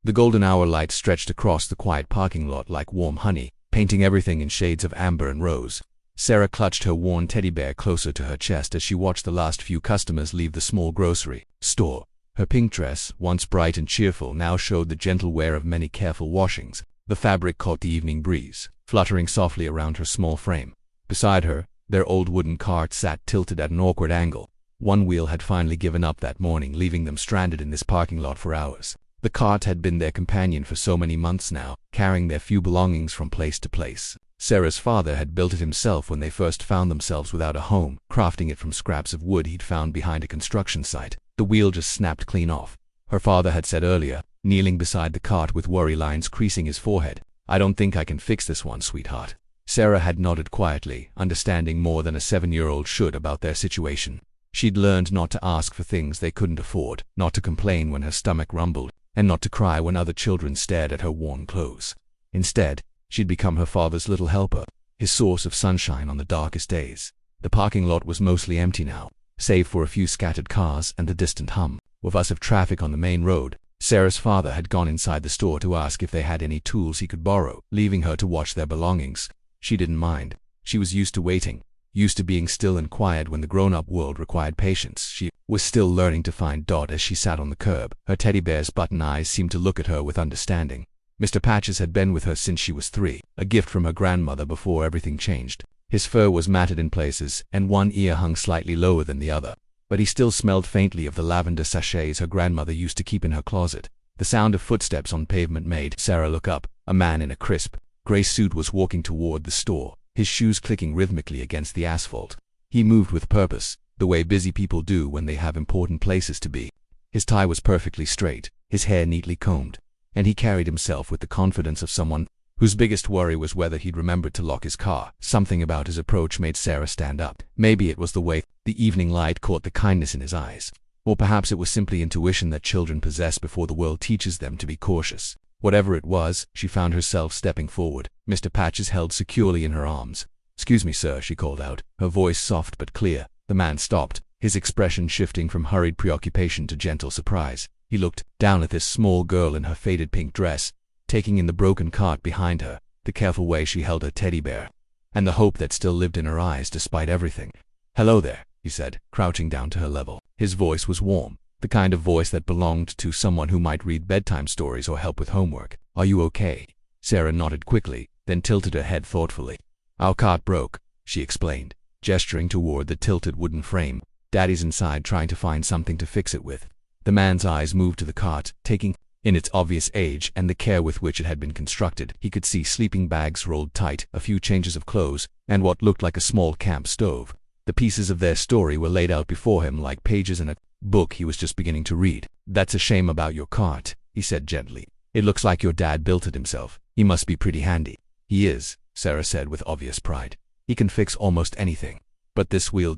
The golden hour light stretched across the quiet parking lot like warm honey, painting everything in shades of amber and rose. Sarah clutched her worn teddy bear closer to her chest as she watched the last few customers leave the small grocery store. Her pink dress, once bright and cheerful, now showed the gentle wear of many careful washings. The fabric caught the evening breeze, fluttering softly around her small frame. Beside her, their old wooden cart sat tilted at an awkward angle. One wheel had finally given up that morning, leaving them stranded in this parking lot for hours. The cart had been their companion for so many months now, carrying their few belongings from place to place. Sarah's father had built it himself when they first found themselves without a home, crafting it from scraps of wood he'd found behind a construction site. The wheel just snapped clean off. Her father had said earlier, kneeling beside the cart with worry lines creasing his forehead, "I don't think I can fix this one, sweetheart." Sarah had nodded quietly, understanding more than a 7-year-old should about their situation. She'd learned not to ask for things they couldn't afford, not to complain when her stomach rumbled, and not to cry when other children stared at her worn clothes. Instead, she'd become her father's little helper, his source of sunshine on the darkest days. The parking lot was mostly empty now, save for a few scattered cars and the distant hum of traffic on the main road. Sarah's father had gone inside the store to ask if they had any tools he could borrow, leaving her to watch their belongings. She didn't mind. She was used to waiting, used to being still and quiet when the grown-up world required patience. She was still learning to find Dot as she sat on the curb. Her teddy bear's button eyes seemed to look at her with understanding. Mr. Patches had been with her since she was 3, a gift from her grandmother before everything changed. His fur was matted in places, and one ear hung slightly lower than the other, but he still smelled faintly of the lavender sachets her grandmother used to keep in her closet. The sound of footsteps on pavement made Sarah look up. A man in a crisp, gray suit was walking toward the store, his shoes clicking rhythmically against the asphalt. He moved with purpose, the way busy people do when they have important places to be. His tie was perfectly straight, his hair neatly combed, and he carried himself with the confidence of someone whose biggest worry was whether he'd remembered to lock his car. Something about his approach made Sarah stand up. Maybe it was the way the evening light caught the kindness in his eyes. Or perhaps it was simply intuition that children possess before the world teaches them to be cautious. Whatever it was, she found herself stepping forward, Mr. Patches held securely in her arms. "Excuse me, sir," she called out, her voice soft but clear. The man stopped, his expression shifting from hurried preoccupation to gentle surprise. He looked down at this small girl in her faded pink dress, taking in the broken cart behind her, the careful way she held her teddy bear, and the hope that still lived in her eyes despite everything. "Hello there," he said, crouching down to her level. His voice was warm, the kind of voice that belonged to someone who might read bedtime stories or help with homework. "Are you okay?" Sarah nodded quickly, then tilted her head thoughtfully. "Our cart broke," she explained, gesturing toward the tilted wooden frame. "Daddy's inside trying to find something to fix it with." The man's eyes moved to the cart, taking in its obvious age and the care with which it had been constructed. He could see sleeping bags rolled tight, a few changes of clothes, and what looked like a small camp stove. The pieces of their story were laid out before him like pages in a book he was just beginning to read. "That's a shame about your cart," he said gently. "It looks like your dad built it himself. He must be pretty handy." "He is," Sarah said with obvious pride. "He can fix almost anything. But this wheel ...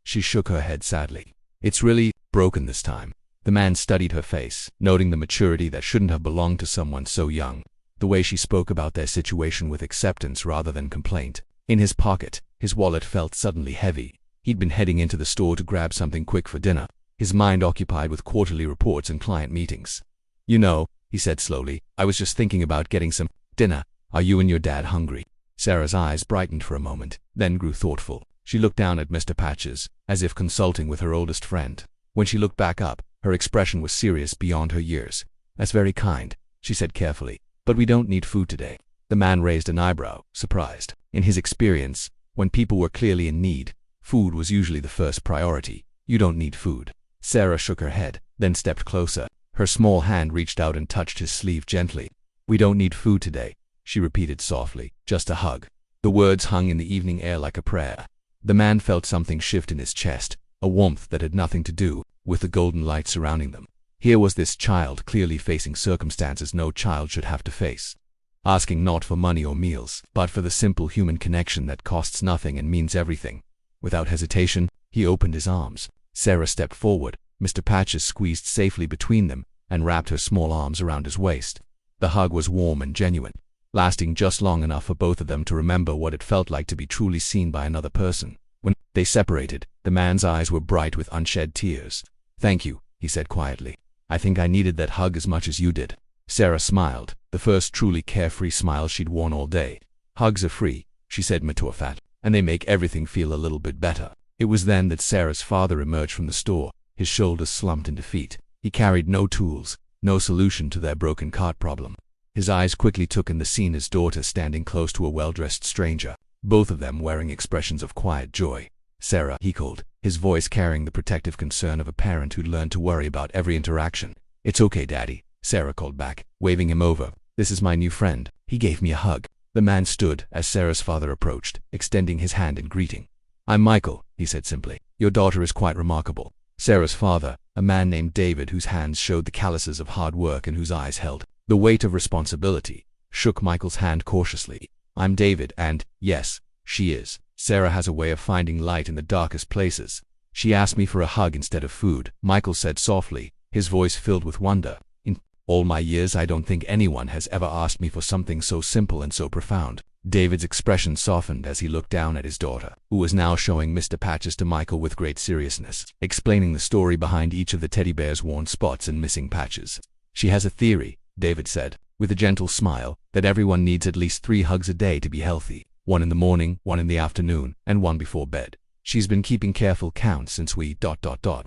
She shook her head sadly. "It's really broken this time." The man studied her face, noting the maturity that shouldn't have belonged to someone so young, the way she spoke about their situation with acceptance rather than complaint. In his pocket, his wallet felt suddenly heavy. He'd been heading into the store to grab something quick for dinner, his mind occupied with quarterly reports and client meetings. "You know," he said slowly, "I was just thinking about getting some dinner. Are you and your dad hungry?" Sarah's eyes brightened for a moment, then grew thoughtful. She looked down at Mr. Patches, as if consulting with her oldest friend. When she looked back up, her expression was serious beyond her years. "That's very kind," she said carefully, "but we don't need food today." The man raised an eyebrow, surprised. In his experience, when people were clearly in need, food was usually the first priority. "You don't need food." Sarah shook her head, then stepped closer. Her small hand reached out and touched his sleeve gently. "We don't need food today," she repeated softly, "just a hug." The words hung in the evening air like a prayer. The man felt something shift in his chest, a warmth that had nothing to do with the golden light surrounding them. Here was this child clearly facing circumstances no child should have to face, asking not for money or meals, but for the simple human connection that costs nothing and means everything. Without hesitation, he opened his arms. Sarah stepped forward. Mr. Patches squeezed safely between them and wrapped her small arms around his waist. The hug was warm and genuine, lasting just long enough for both of them to remember what it felt like to be truly seen by another person. When they separated, the man's eyes were bright with unshed tears. "Thank you," he said quietly. "I think I needed that hug as much as you did." Sarah smiled, the first truly carefree smile she'd worn all day. "Hugs are free," she said matter-of-fact, "and they make everything feel a little bit better." It was then that Sarah's father emerged from the store, his shoulders slumped in defeat. He carried no tools, no solution to their broken cart problem. His eyes quickly took in the scene, his daughter standing close to a well-dressed stranger, both of them wearing expressions of quiet joy. "Sarah," he called, his voice carrying the protective concern of a parent who'd learned to worry about every interaction. "It's okay, Daddy," Sarah called back, waving him over. "This is my new friend." He gave me a hug. The man stood as Sarah's father approached, extending his hand in greeting. "I'm Michael," he said simply. "Your daughter is quite remarkable." Sarah's father, a man named David whose hands showed the calluses of hard work and whose eyes held the weight of responsibility, shook Michael's hand cautiously. "I'm David, and, yes, she is. Sarah has a way of finding light in the darkest places. She asked me for a hug instead of food," Michael said softly, his voice filled with wonder. "In all my years, I don't think anyone has ever asked me for something so simple and so profound." David's expression softened as he looked down at his daughter, who was now showing Mr. Patches to Michael with great seriousness, explaining the story behind each of the teddy bear's worn spots and missing patches. "She has a theory," David said, with a gentle smile, "that everyone needs at least 3 hugs a day to be healthy. 1 in the morning, 1 in the afternoon, and 1 before bed. She's been keeping careful count since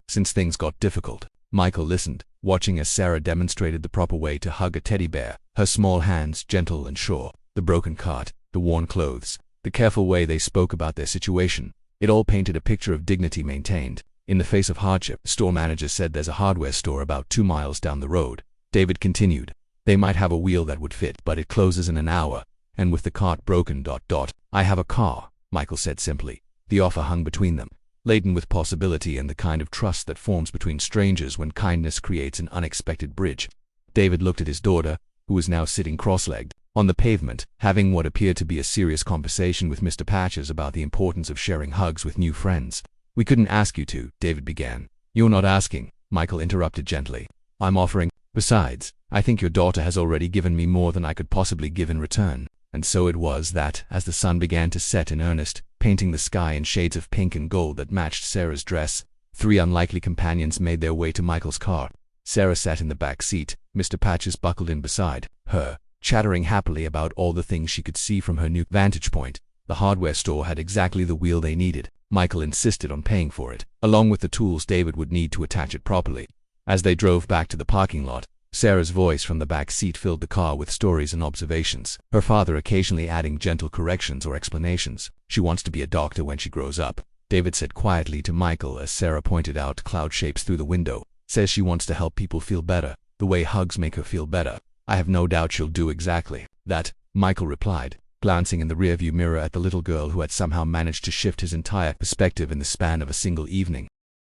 since things got difficult." Michael listened, watching as Sarah demonstrated the proper way to hug a teddy bear, her small hands gentle and sure, the broken cart, the worn clothes, the careful way they spoke about their situation. It all painted a picture of dignity maintained in the face of hardship. The store manager said there's a hardware store about 2 miles down the road. David continued. "They might have a wheel that would fit, but it closes in an hour, and with the cart broken. I have a car," Michael said simply. The offer hung between them, laden with possibility and the kind of trust that forms between strangers when kindness creates an unexpected bridge. David looked at his daughter, who was now sitting cross-legged on the pavement, having what appeared to be a serious conversation with Mr. Patches about the importance of sharing hugs with new friends. "We couldn't ask you to," David began. "You're not asking," Michael interrupted gently. "I'm offering. Besides, I think your daughter has already given me more than I could possibly give in return." And so it was that, as the sun began to set in earnest, painting the sky in shades of pink and gold that matched Sarah's dress, 3 unlikely companions made their way to Michael's car. Sarah sat in the back seat, Mr. Patches buckled in beside her, chattering happily about all the things she could see from her new vantage point. The hardware store had exactly the wheel they needed. Michael insisted on paying for it, along with the tools David would need to attach it properly. As they drove back to the parking lot, Sarah's voice from the back seat filled the car with stories and observations, her father occasionally adding gentle corrections or explanations. "She wants to be a doctor when she grows up," David said quietly to Michael as Sarah pointed out cloud shapes through the window. "Says she wants to help people feel better, the way hugs make her feel better." "I have no doubt she'll do exactly that," Michael replied, glancing in the rearview mirror at the little girl who had somehow managed to shift his entire perspective in the span of a single evening.